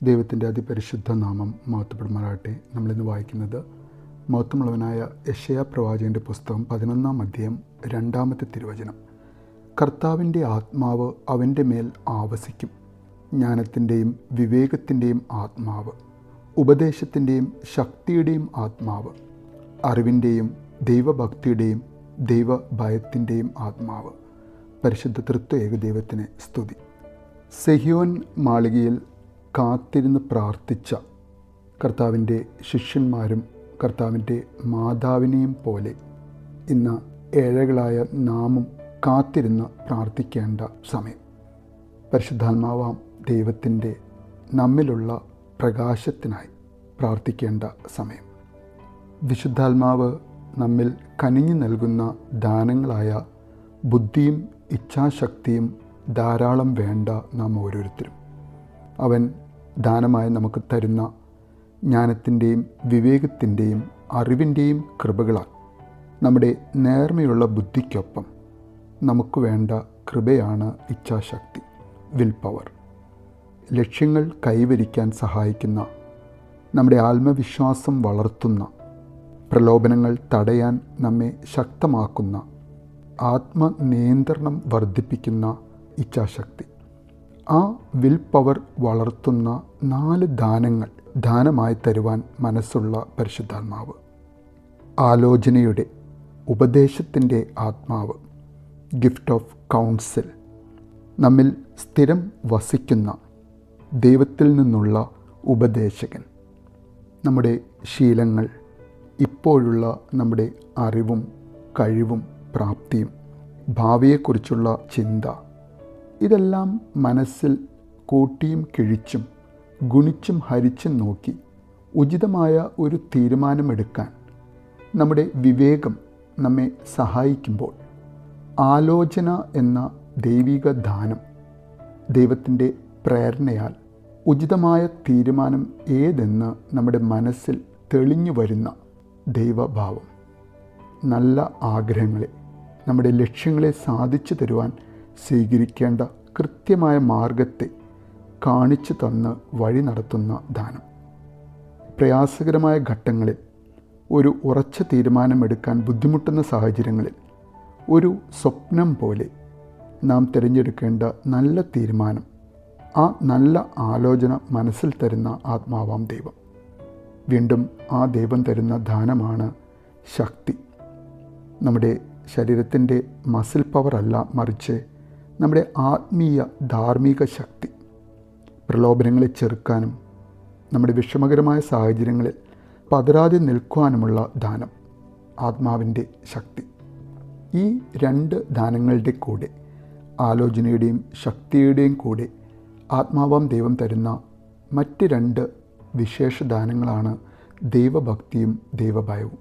ദൈവത്തിൻ്റെ അതിപരിശുദ്ധ നാമം മഹത്വപ്പെടുമാറാകട്ടെ. നമ്മളിന്ന് വായിക്കുന്നത് മഹത്വമുള്ളവനായ യെശയ്യാ പ്രവാചകൻ്റെ പുസ്തകം 11-ാം അധ്യായം 2-ാമത്തെ തിരുവചനം. കർത്താവിൻ്റെ ആത്മാവ് അവൻ്റെ മേൽ ആവസിക്കും, ജ്ഞാനത്തിൻ്റെയും വിവേകത്തിൻ്റെയും ആത്മാവ്, ഉപദേശത്തിൻ്റെയും ശക്തിയുടെയും ആത്മാവ്, അറിവിൻ്റെയും ദൈവഭക്തിയുടെയും ദൈവഭയത്തിൻ്റെയും ആത്മാവ്. പരിശുദ്ധ തൃത്വ ഏകദൈവത്തിന് സ്തുതി. സെഹിയോൻ മാളികയിൽ കാത്തിരുന്ന് പ്രാർത്ഥിച്ച കർത്താവിൻ്റെ ശിഷ്യന്മാരും കർത്താവിൻ്റെ മാതാവിനെയും പോലെ ഇന്ന് ഏഴകളായ നാമും കാത്തിരുന്ന് പ്രാർത്ഥിക്കേണ്ട സമയം. പരിശുദ്ധാത്മാവാം ദൈവത്തിൻ്റെ നമ്മിലുള്ള പ്രകാശത്തിനായി പ്രാർത്ഥിക്കേണ്ട സമയം. വിശുദ്ധാത്മാവ് നമ്മിൽ കനിഞ്ഞു നൽകുന്ന ദാനങ്ങളായ ബുദ്ധിയും ഇച്ഛാശക്തിയും ധാരാളം വേണ്ട നാം ഓരോരുത്തരും. അവൻ ദാനമായി നമുക്ക് തരുന്ന ജ്ഞാനത്തിൻ്റെയും വിവേകത്തിൻ്റെയും അറിവിൻ്റെയും കൃപകളാൽ നമ്മുടെ നേർമയുള്ള ബുദ്ധിക്കൊപ്പം നമുക്ക് വേണ്ട കൃപയാണ് ഇച്ഛാശക്തി, വിൽ പവർ. ലക്ഷ്യങ്ങൾ കൈവരിക്കാൻ സഹായിക്കുന്ന, നമ്മുടെ ആത്മവിശ്വാസം വളർത്തുന്ന, പ്രലോഭനങ്ങൾ തടയാൻ നമ്മെ ശക്തമാക്കുന്ന, ആത്മനിയന്ത്രണം വർദ്ധിപ്പിക്കുന്ന ഇച്ഛാശക്തി. ആ വിൽ പവർ വളർത്തുന്ന 4 ദാനങ്ങൾ ദാനമായി തരുവാൻ മനസ്സുള്ള പരിശുദ്ധാത്മാവ്. ആലോചനയുടെ, ഉപദേശത്തിൻ്റെ ആത്മാവ്, ഗിഫ്റ്റ് ഓഫ് കൗൺസിൽ. നമ്മിൽ സ്ഥിരം വസിക്കുന്ന ദൈവത്തിൽ നിന്നുള്ള ഉപദേശകൻ. നമ്മുടെ ശീലങ്ങൾ, ഇപ്പോഴുള്ള നമ്മുടെ അറിവും കഴിവും പ്രാപ്തിയും ഭാവിയെക്കുറിച്ചുള്ള ചിന്ത, ഇതെല്ലാം മനസ്സിൽ കൂട്ടിയും കിഴിച്ചും ഗുണിച്ചും ഹരിച്ചും നോക്കി ഉചിതമായ ഒരു തീരുമാനമെടുക്കാൻ നമ്മുടെ വിവേകം നമ്മെ സഹായിക്കുമ്പോൾ ആലോചന എന്ന ദൈവിക ദാനം, ദൈവത്തിൻ്റെ പ്രേരണയാൽ ഉചിതമായ തീരുമാനം ഏതെന്ന് നമ്മുടെ മനസ്സിൽ തെളിഞ്ഞു വരുന്ന ദൈവഭാവം, നല്ല ആഗ്രഹങ്ങളെ, നമ്മുടെ ലക്ഷ്യങ്ങളെ സാധിച്ചു തരുവാൻ സ്വീകരിക്കേണ്ട കൃത്യമായ മാർഗത്തെ കാണിച്ചു തന്ന് വഴി നടത്തുന്ന ദാനം. പ്രയാസകരമായ ഘട്ടങ്ങളിൽ, ഒരു ഉറച്ച തീരുമാനമെടുക്കാൻ ബുദ്ധിമുട്ടുന്ന സാഹചര്യങ്ങളിൽ ഒരു സ്വപ്നം പോലെ നാം തിരഞ്ഞെടുക്കേണ്ട നല്ല തീരുമാനം, ആ നല്ല ആലോചന മനസ്സിൽ തരുന്ന ആത്മാവാം ദൈവം. വീണ്ടും ആ ദൈവം തരുന്ന ദാനമാണ് ശക്തി. നമ്മുടെ ശരീരത്തിൻ്റെ മസിൽ പവർ അല്ല, മറിച്ച് നമ്മുടെ ആത്മീയ ധാർമ്മിക ശക്തി. പ്രലോഭനങ്ങളെ ചെറുക്കാനും നമ്മുടെ വിഷമകരമായ സാഹചര്യങ്ങളിൽ പതരാതെ നിൽക്കുവാനുമുള്ള ദാനം, ആത്മാവിൻ്റെ ശക്തി. ഈ 2 ദാനങ്ങളുടെ കൂടെ, ആലോചനയുടെയും ശക്തിയുടെയും കൂടെ ആത്മാവാം ദൈവം തരുന്ന മറ്റ് 2 വിശേഷ ദാനങ്ങളാണ് ദൈവഭക്തിയും ദൈവഭയവും.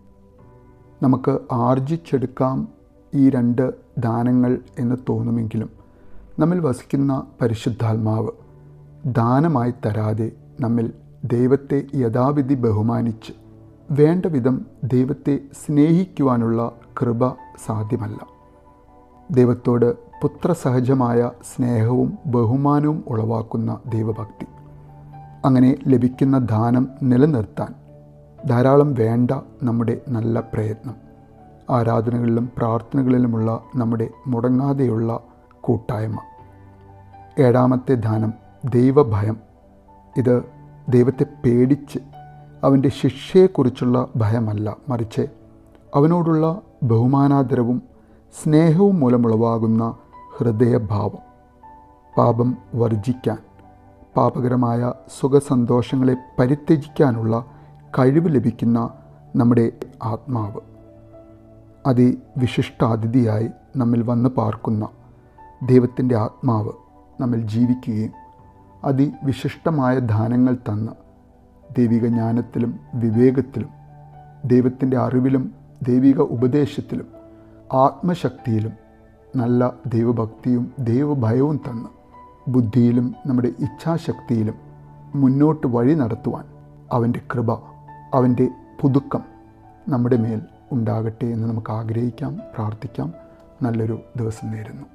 നമുക്ക് ആർജിച്ചെടുക്കാം ഈ 2 ദാനങ്ങൾ എന്ന് തോന്നുമെങ്കിലും നമ്മിൽ വസിക്കുന്ന പരിശുദ്ധാത്മാവ് ദാനമായി തരാതെ നമ്മിൽ ദൈവത്തെ യഥാവിധി ബഹുമാനിച്ച് വേണ്ട വിധം ദൈവത്തെ സ്നേഹിക്കുവാനുള്ള കൃപ സാധ്യമല്ല. ദൈവത്തോട് പുത്രസഹജമായ സ്നേഹവും ബഹുമാനവും ഉളവാക്കുന്ന ദൈവഭക്തി, അങ്ങനെ ലഭിക്കുന്ന ദാനം നിലനിർത്താൻ ധാരാളം വേണ്ട നമ്മുടെ നല്ല പ്രയത്നം, ആരാധനകളിലും പ്രാർത്ഥനകളിലുമുള്ള നമ്മുടെ മുടങ്ങാതെയുള്ള കൂട്ടായ്മ. 7-ാമത്തെ ദാനം ദൈവഭയം. ഇത് ദൈവത്തെ പേടിച്ച് അവൻ്റെ ശിക്ഷയെക്കുറിച്ചുള്ള ഭയമല്ല, മറിച്ച് അവനോടുള്ള ബഹുമാനാദരവും സ്നേഹവും മൂലമുളവാകുന്ന ഹൃദയഭാവം. പാപം വർജിക്കാൻ, പാപകരമായ സുഖസന്തോഷങ്ങളെ പരിത്യജിക്കാനുള്ള കഴിവ് ലഭിക്കുന്ന നമ്മുടെ ആത്മാവ്. അതിവിശിഷ്ടാതിഥിയായി നമ്മിൽ വന്ന് പാർക്കുന്ന ദൈവത്തിൻ്റെ ആത്മാവ് നമ്മിൽ ജീവിക്കുകയും അതിവിശിഷ്ടമായ ദാനങ്ങൾ തന്ന് ദൈവിക ജ്ഞാനത്തിലും വിവേകത്തിലും ദൈവത്തിൻ്റെ അറിവിലും ദൈവിക ഉപദേശത്തിലും ആത്മശക്തിയിലും നല്ല ദൈവഭക്തിയും ദൈവഭയവും തന്ന് ബുദ്ധിയിലും നമ്മുടെ ഇച്ഛാശക്തിയിലും മുന്നോട്ട് വഴി നടത്തുവാൻ അവൻ്റെ കൃപ, അവൻ്റെ പുതുക്കം നമ്മുടെ മേൽ ഉണ്ടാകട്ടെ എന്ന് നമുക്ക് ആഗ്രഹിക്കാം, പ്രാർത്ഥിക്കാം. നല്ലൊരു ദിവസം നേരുന്നു.